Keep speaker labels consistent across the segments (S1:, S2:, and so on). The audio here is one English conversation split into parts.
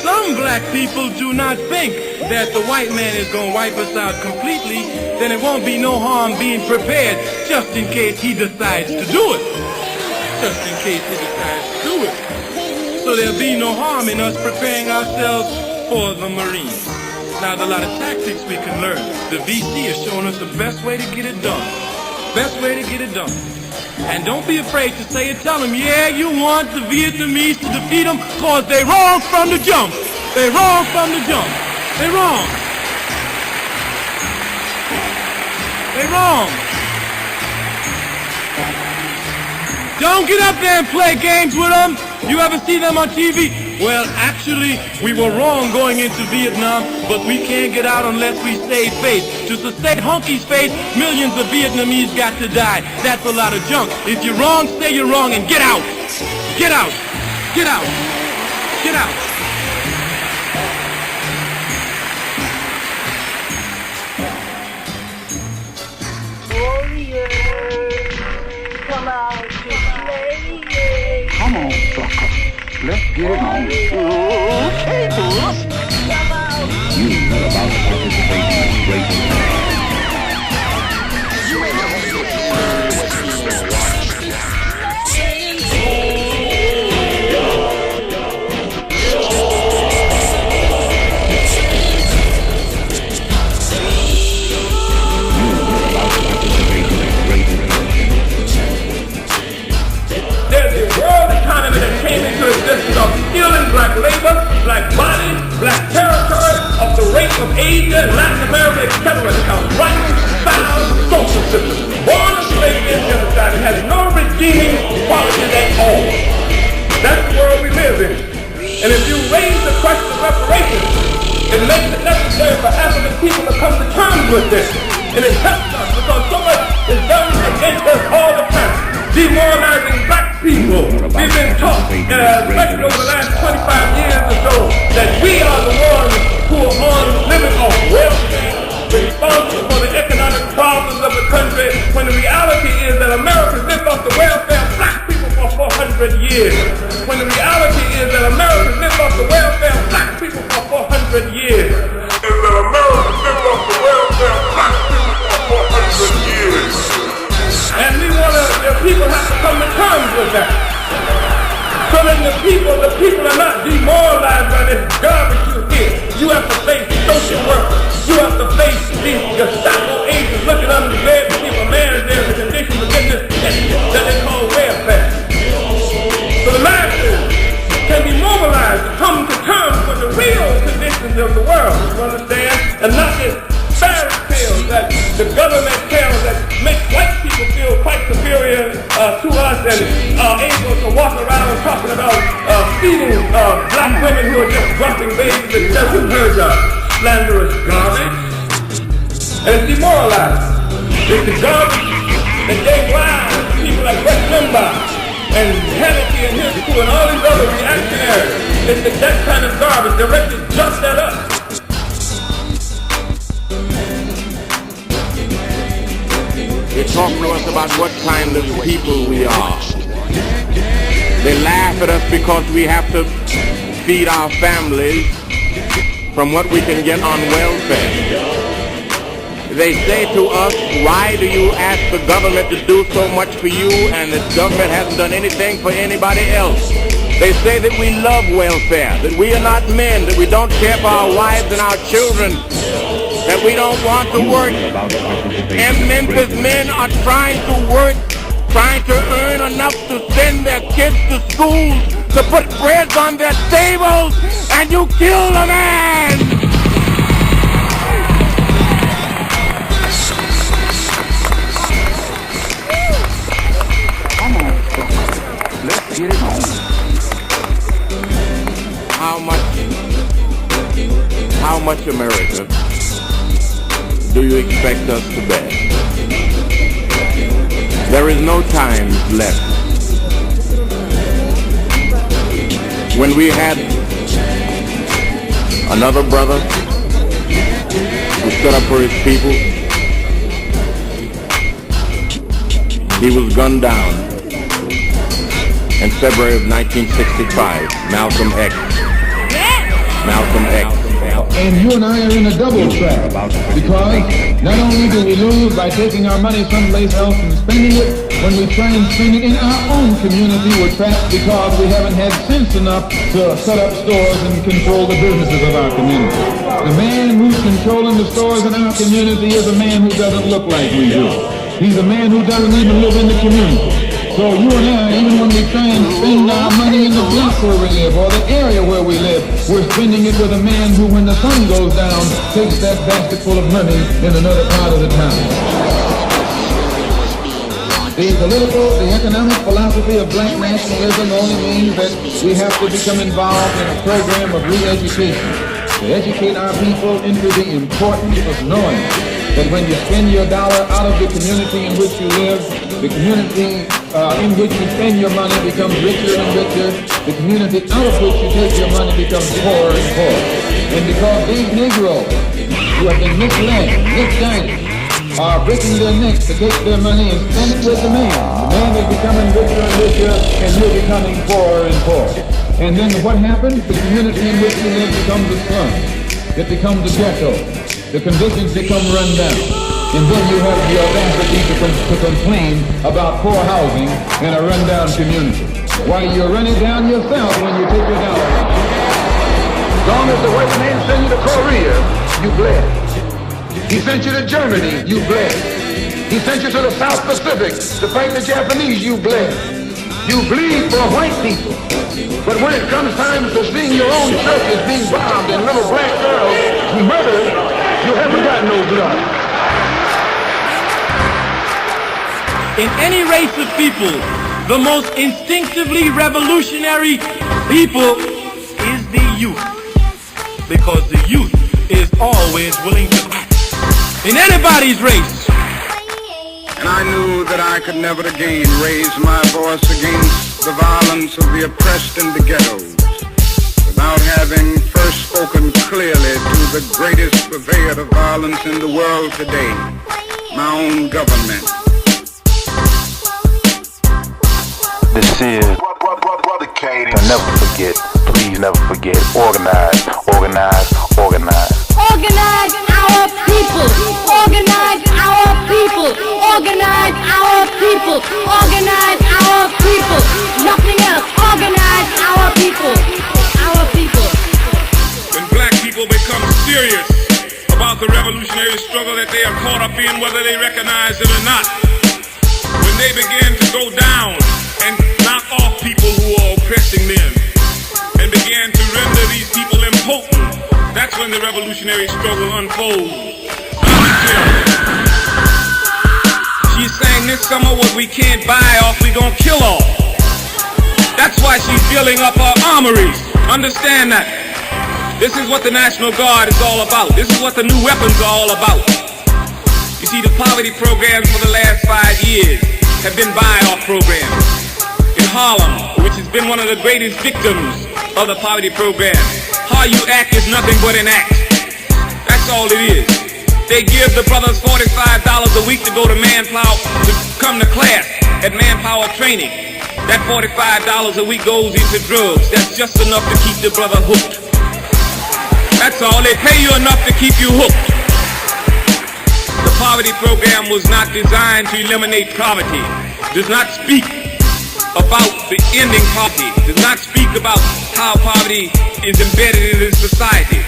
S1: Some black people do not think that the white man is going to wipe us out completely, then it won't be no harm being prepared just in case he decides to do it. Just in case he decides to do it. So there'll be no harm in us preparing ourselves for the Marines. Now, there's a lot of tactics we can learn. The VC is showing us the best way to get it done. Best way to get it done. And don't be afraid to say it. Tell them, yeah, you want the Vietnamese to defeat them because they wrong from the jump. They wrong from the jump. They wrong. They wrong. Don't get up there and play games with them. You ever see them on TV? Well, actually, we were wrong going into Vietnam, but we can't get out unless we save face. To sustain Hunky's faith, millions of Vietnamese got to die. That's a lot of junk. If you're wrong, say you're wrong and get out. Get out. Get out. Get out.
S2: Come out to play.
S3: Come on, sucker. Let's get it on.
S2: Okay, boss.
S3: You know about participating in great
S2: You ain't never
S1: of stealing black labor, black bodies, black territory, of the rape of Asia and Latin America, etc. It's a right, foul social system. Born of slavery and genocide, it has no redeeming qualities at all. That's the world we live in. And if you raise the question of reparations, it makes it necessary for African people to come to terms with this. And it helps us because so much is done against us all the time. Demoralizing black people. We've been taught, especially over the last 25 years or so, that we are the ones who are on living off welfare, responsible for the economic problems of the country, when the reality is that America lived off the welfare of black people for 400 years. When the reality is that America lived off the welfare of black people for 400 years. Is that America lived off the welfare of black people for 400 years. And we want to, the people have to come to terms with that. So that the people are not demoralized by this garbage you hear. You have to face social workers. You have to face these Gestapo agents looking under the bed to see if a man is there in the condition to get this that they call welfare. So the masses can be mobilized to come to terms with the real conditions of the world, you understand? And not this fairy tales that the government tells that make white people feel quite superior to us and are able to walk around talking about feeding black women who are just dropping babies and doesn't hurt slanderous garbage. And it's demoralizing. It's the garbage that gave rise to people like West Limbaugh and Hannity and his crew and all these other reactionaries. It's that kind of garbage directed just at us.
S4: They talk to us about what kind of people we are. They laugh at us because we have to feed our families from what we can get on welfare. They say to us, why do you ask the government to do so much for you and the government hasn't done anything for anybody else? They say that we love welfare, that we are not men, that we don't care for our wives and our children, that we don't want to work. And Memphis men are trying to work, trying to earn enough to send their kids to school, to put bread on their tables, and you kill a man!
S3: Come on, let's get it on.
S4: How much America do you expect us to bear? There is no time left. When we had another brother who stood up for his people, he was gunned down in February of 1965. Malcolm X. Malcolm X.
S5: And you and I are in a double trap, because not only do we lose by taking our money someplace else and spending it, when we try and spend it in our own community, we're trapped because we haven't had sense enough to set up stores and control the businesses of our community. The man who's controlling the stores in our community is a man who doesn't look like we do. He's a man who doesn't even live in the community. So you and I, even when we try and spend our money in the block where we live or the area where we live, we're spending it with a man who, when the sun goes down, takes that basket full of money in another part of the town. The political, the economic philosophy of black nationalism only means that we have to become involved in a program of re-education to educate our people into the importance of knowing that when you spend your dollar out of the community in which you live, the community in which you spend your money becomes richer and richer. The community out of which you take your money becomes poorer and poorer. And because these Negroes who have been misled, misguided, are breaking their necks to take their money and spend it with the man is becoming richer and richer, and you're becoming poorer and poorer. And then what happens? The community in which you live becomes a slum. It becomes a ghetto. The conditions become run down. And then you have the audacity to complain about poor housing in a rundown community. Why, you're running down yourself when you take your dollar. As long as the white man sent you to Korea, you bled. He sent you to Germany, you bled. He sent you to the South Pacific to fight the Japanese, you bled. You bleed for white people. But when it comes time to seeing your own churches being bombed and little black girls murdered, you haven't got no blood.
S1: In any race of people, the most instinctively revolutionary people is the youth. Because the youth is always willing to act. In anybody's race.
S6: And I knew that I could never again raise my voice against the violence of the oppressed in the ghettos without having first spoken clearly to the greatest purveyor of violence in the world today, my own government.
S7: This is to never forget, please never forget, organize, organize, organize.
S8: Organize our people, organize our people, organize our people, organize our people, nothing else, organize our people, our people.
S1: When black people become serious about the revolutionary struggle that they are caught up in, whether they recognize it or not, when they begin to go down and knock off people who are oppressing them and began to render these people impotent, that's when the revolutionary struggle unfolds. She's saying this summer what we can't buy off, we gonna kill off. That's why she's building up our armories. Understand that. This is what the National Guard is all about. This is what the new weapons are all about. You see, the poverty programs for the last 5 years have been buy-off programs. In Harlem, which has been one of the greatest victims of the poverty program, how you act is nothing but an act. That's all it is. They give the brothers $45 a week to go to Manpower, to come to class at Manpower training. That $45 a week goes into drugs. That's just enough to keep the brother hooked. That's all. They pay you enough to keep you hooked. The poverty program was not designed to eliminate poverty. Does not speak about the ending poverty. Does not speak about how poverty is embedded in this society.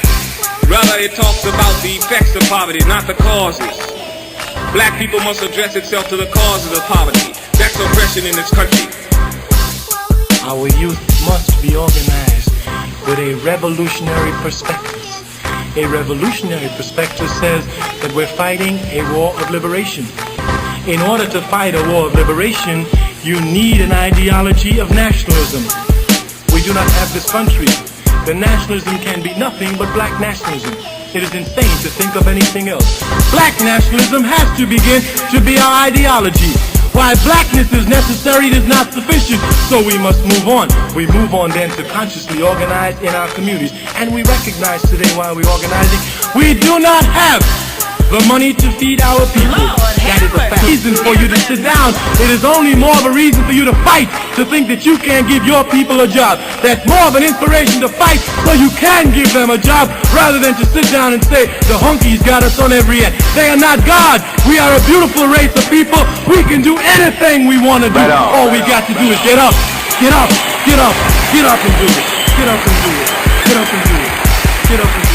S1: Rather, it talks about the effects of poverty, not the causes. Black people must address itself to the causes of poverty. That's oppression in this country.
S9: Our youth must be organized with a revolutionary perspective. A revolutionary perspective says that we're fighting a war of liberation. In order to fight a war of liberation, you need an ideology of nationalism. We do not have this country. The nationalism can be nothing but black nationalism. It is insane to think of anything else. Black nationalism has to begin to be our ideology. Why blackness is necessary is not sufficient, so we must move on. We move on then to consciously organize in our communities. And we recognize today while we're organizing, we do not have the money to feed our people. That is a fact. Reason for you to sit down. It is only more of a reason for you to fight, to think that you can't give your people a job. That's more of an inspiration to fight so you can give them a job, rather than to sit down and say, the hunkies got us on every end. They are not God. We are a beautiful race of people. We can do anything we want to do. All we got to do is get up, get up, get up, get up and do it. Get up and do it. Get up and do it. Get up and do it.